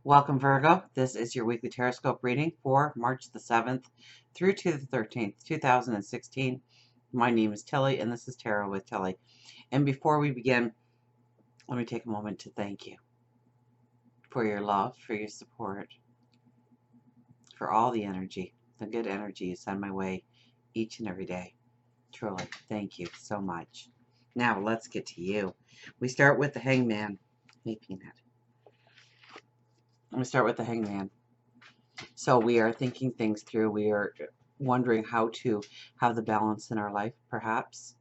Welcome, Virgo. This is your weekly Teroscope reading for March the 7th through to the 13th, 2016. My name is Tilly, and this is Tarot with Tilly. And before we begin, let me take a moment to thank you for your love, for your support, for all the energy, the good energy you send my way each and every day. Truly, thank you so much. Now, let's get to you. We start with the Hangman. Hey, Peanut. I'm going to start with the Hangman. So we are thinking things through. We are wondering how to have the balance in our life, perhaps.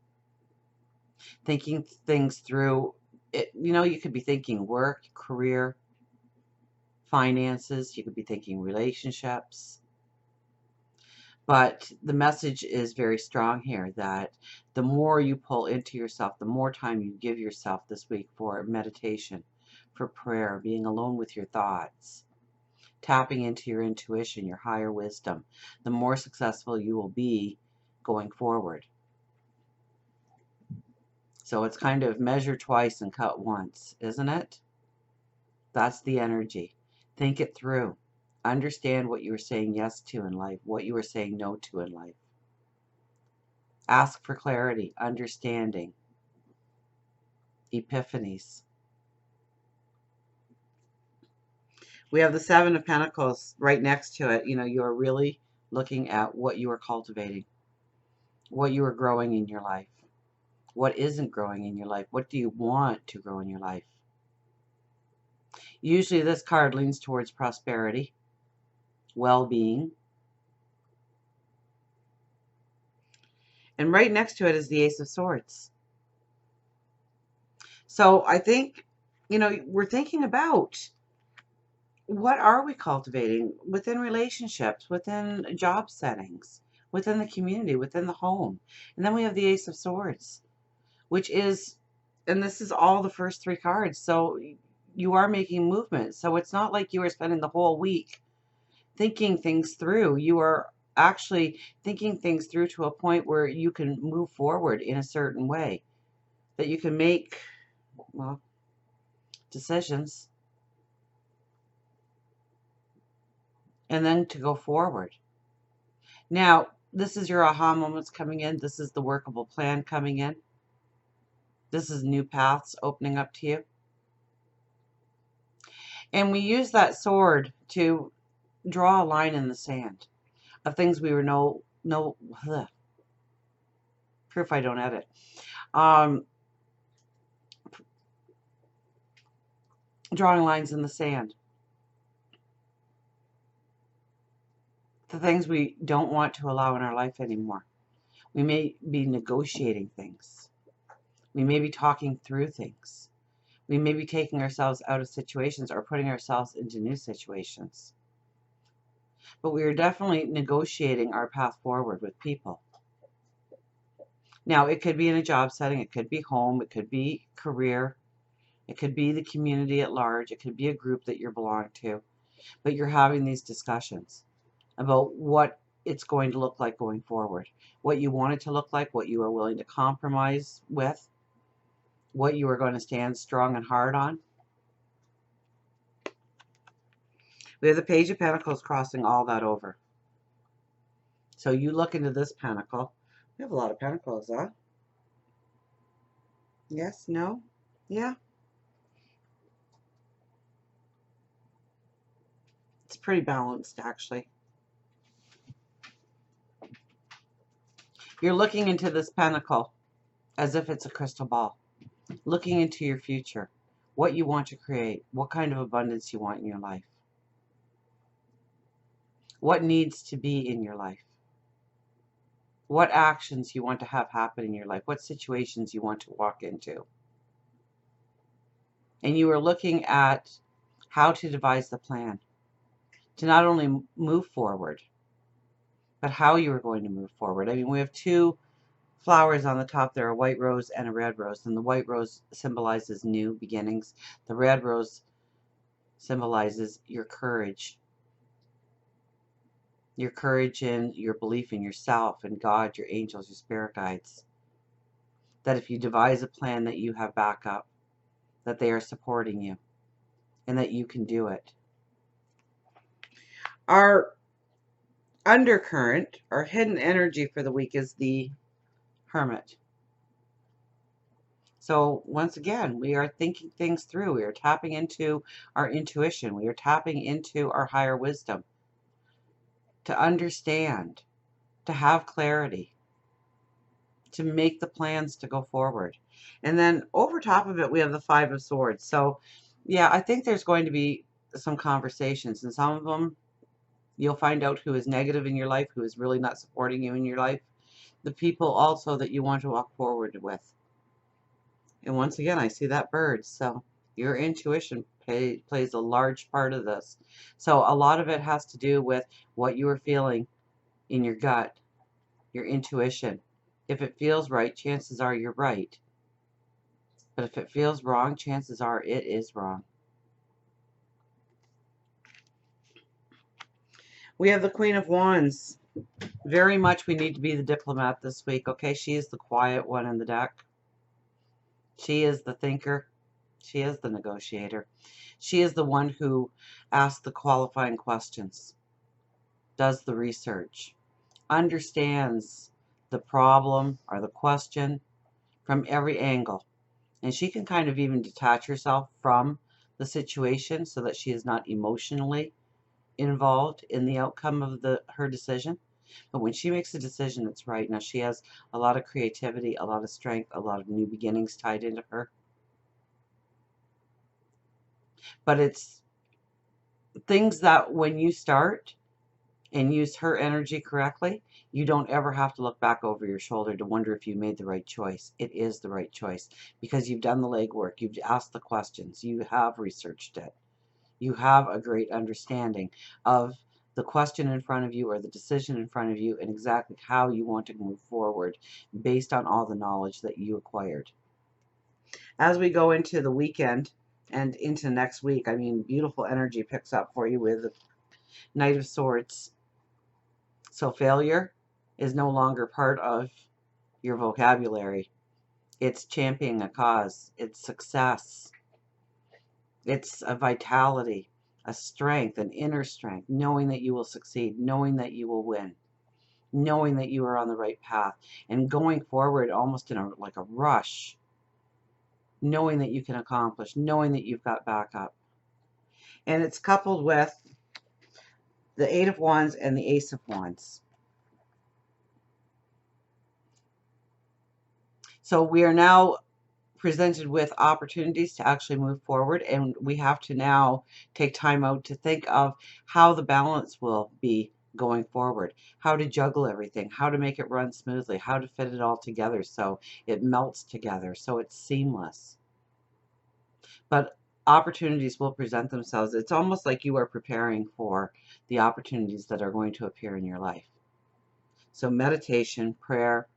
Thinking things through. You could be thinking work, career, finances. You could be thinking relationships. But the message is very strong here that the more you pull into yourself, the more time you give yourself this week for meditation, for prayer, being alone with your thoughts, tapping into your intuition, your higher wisdom, the more successful you will be going forward. So it's kind of measure twice and cut once, isn't it? That's the energy. Think it through. Understand what you are saying yes to in life, what you are saying no to in life. Ask for clarity, understanding, epiphanies. We have the Seven of Pentacles right next to it. You're really looking at what you are cultivating, what you are growing in your life, what isn't growing in your life, what do you want to grow in your life. Usually this card leans towards prosperity, well-being. And right next to it is the Ace of Swords. So I think, we're thinking about what are we cultivating within relationships, within job settings, within the community, within the home. And then we have the Ace of Swords, which is, and this is all the first three cards. So you are making movement. So it's not like you are spending the whole week thinking things through. You are actually thinking things through to a point where you can move forward in a certain way, that you can make, well, decisions, and then to go forward. Now, this is your aha moments coming in. This is the workable plan coming in. This is new paths opening up to you. And we use that sword to draw a line in the sand of things we were proof I don't edit. Drawing lines in the sand. The things we don't want to allow in our life anymore. We may be negotiating things. We may be talking through things. We may be taking ourselves out of situations or putting ourselves into new situations. But we are definitely negotiating our path forward with people. Now, it could be in a job setting, it could be home, it could be career, it could be the community at large, it could be a group that you're belonging to. But you're having these discussions about what it's going to look like going forward, what you want it to look like, what you are willing to compromise with, what you are going to stand strong and hard on. We have the Page of Pentacles crossing all that over. So you look into this pentacle. We have a lot of pentacles, huh? Yes? No? Yeah? It's pretty balanced, actually. You're looking into this pentacle as if it's a crystal ball. Looking into your future. What you want to create. What kind of abundance you want in your life. What needs to be in your life. What actions you want to have happen in your life. What situations you want to walk into. And you are looking at how to devise the plan to not only move forward, but how you are going to move forward. I mean, we have two flowers on the top there, a white rose and a red rose. And the white rose symbolizes new beginnings. The red rose symbolizes your courage. Your courage and your belief in yourself and God, your angels, your spirit guides. That if you devise a plan that you have backup, that they are supporting you and that you can do it. Our undercurrent, our hidden energy for the week is the Hermit. So once again, we are thinking things through. We are tapping into our intuition. We are tapping into our higher wisdom to understand, to have clarity, to make the plans to go forward. And then over top of it, we have the Five of Swords. So yeah, I think there's going to be some conversations, and some of them you'll find out who is negative in your life, who is really not supporting you in your life. The people also that you want to walk forward with. And once again, I see that bird. So your intuition plays a large part of this. So a lot of it has to do with what you are feeling in your gut, your intuition. If it feels right, chances are you're right. But if it feels wrong, chances are it is wrong. We have the Queen of Wands. Very much we need to be the diplomat this week, okay? She is the quiet one in the deck. She is the thinker. She is the negotiator. She is the one who asks the qualifying questions, does the research, understands the problem or the question from every angle. And she can kind of even detach herself from the situation so that she is not emotionally involved in the outcome of her decision. But when she makes a decision, it's right. Now, she has a lot of creativity, a lot of strength, a lot of new beginnings tied into her. But it's things that when you start and use her energy correctly, you don't ever have to look back over your shoulder to wonder if you made the right choice. It is the right choice because you've done the legwork, you've asked the questions, you have researched it, you have a great understanding of the question in front of you or the decision in front of you and exactly how you want to move forward based on all the knowledge that you acquired. As we go into the weekend and into next week, I mean, beautiful energy picks up for you with the Knight of Swords. So failure is no longer part of your vocabulary. It's championing a cause. It's success. It's a vitality, a strength, an inner strength, knowing that you will succeed, knowing that you will win, knowing that you are on the right path, and going forward almost in like a rush, knowing that you can accomplish, knowing that you've got backup. And it's coupled with the Eight of Wands and the Ace of Wands. So we are now presented with opportunities to actually move forward, and we have to now take time out to think of how the balance will be going forward, how to juggle everything, how to make it run smoothly, how to fit it all together so it melts together, so it's seamless. But opportunities will present themselves. It's almost like you are preparing for the opportunities that are going to appear in your life. So meditation, prayer,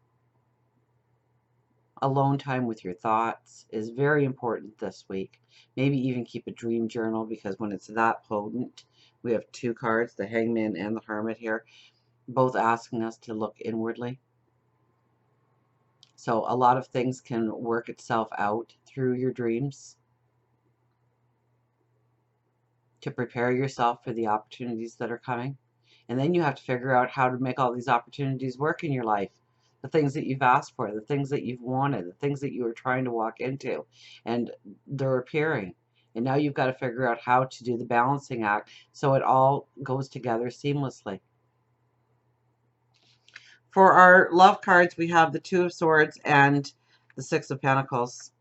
alone time with your thoughts is very important this week. Maybe even keep a dream journal, because when it's that potent, we have two cards, the Hangman and the Hermit here, both asking us to look inwardly. So a lot of things can work itself out through your dreams to prepare yourself for the opportunities that are coming. And then you have to figure out how to make all these opportunities work in your life. The things that you've asked for, the things that you've wanted, the things that you were trying to walk into, and they're appearing. And now you've got to figure out how to do the balancing act so it all goes together seamlessly. For our love cards, we have the Two of Swords and the Six of Pentacles.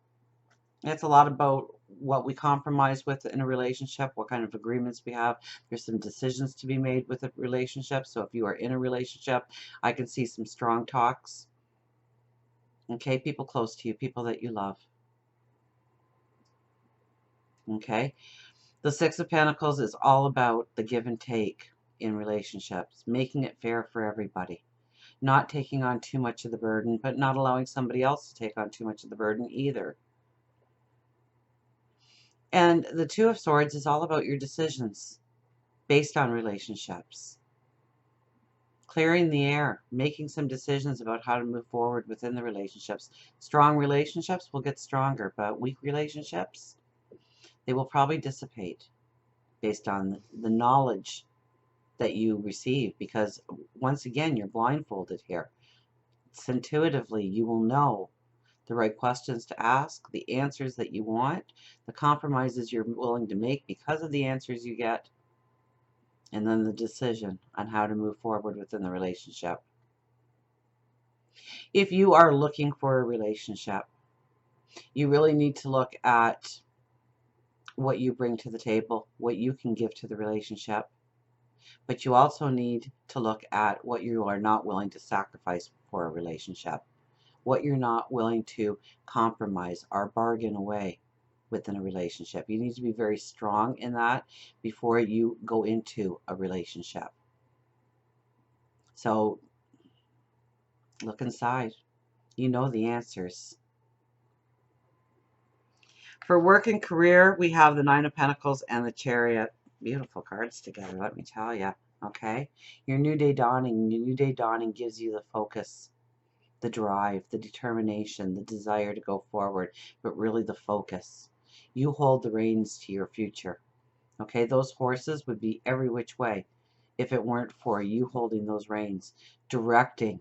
It's a lot about what we compromise with in a relationship, what kind of agreements we have. There's some decisions to be made with a relationship. So if you are in a relationship, I can see some strong talks. Okay, people close to you, people that you love. Okay, the Six of Pentacles is all about the give and take in relationships, making it fair for everybody. Not taking on too much of the burden, but not allowing somebody else to take on too much of the burden either. And the Two of Swords is all about your decisions based on relationships. Clearing the air, making some decisions about how to move forward within the relationships. Strong relationships will get stronger, but weak relationships, they will probably dissipate based on the knowledge that you receive, because once again, you're blindfolded here. It's intuitively, you will know the right questions to ask, the answers that you want, the compromises you're willing to make because of the answers you get, and then the decision on how to move forward within the relationship. If you are looking for a relationship, you really need to look at what you bring to the table, what you can give to the relationship, but you also need to look at what you are not willing to sacrifice for a relationship, what you're not willing to compromise or bargain away within a relationship. You need to be very strong in that before you go into a relationship. So look inside. You know the answers. For work and career, we have the Nine of Pentacles and the Chariot. Beautiful cards together, let me tell you. Okay? Your new day dawning. Your new day dawning gives you the focus, the drive, the determination, the desire to go forward, but really the focus. You hold the reins to your future. Okay? Those horses would be every which way if it weren't for you holding those reins, directing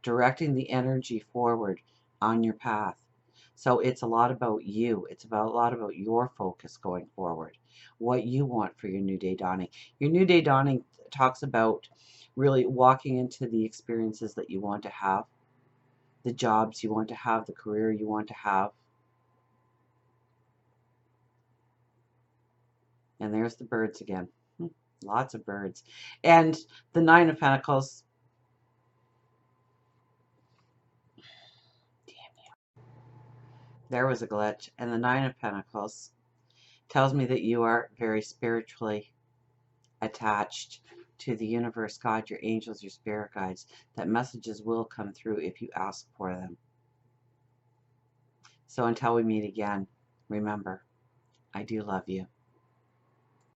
the energy forward on your path. So it's a lot about you. It's about a lot about your focus going forward, what you want for your new day dawning. Your new day dawning talks about really walking into the experiences that you want to have, the jobs you want to have, the career you want to have. And there's the birds again. Lots of birds. And the Nine of Pentacles. There was a glitch. And the Nine of Pentacles tells me that you are very spiritually attached to the universe, God, your angels, your spirit guides, that messages will come through if you ask for them. So until we meet again, remember, I do love you.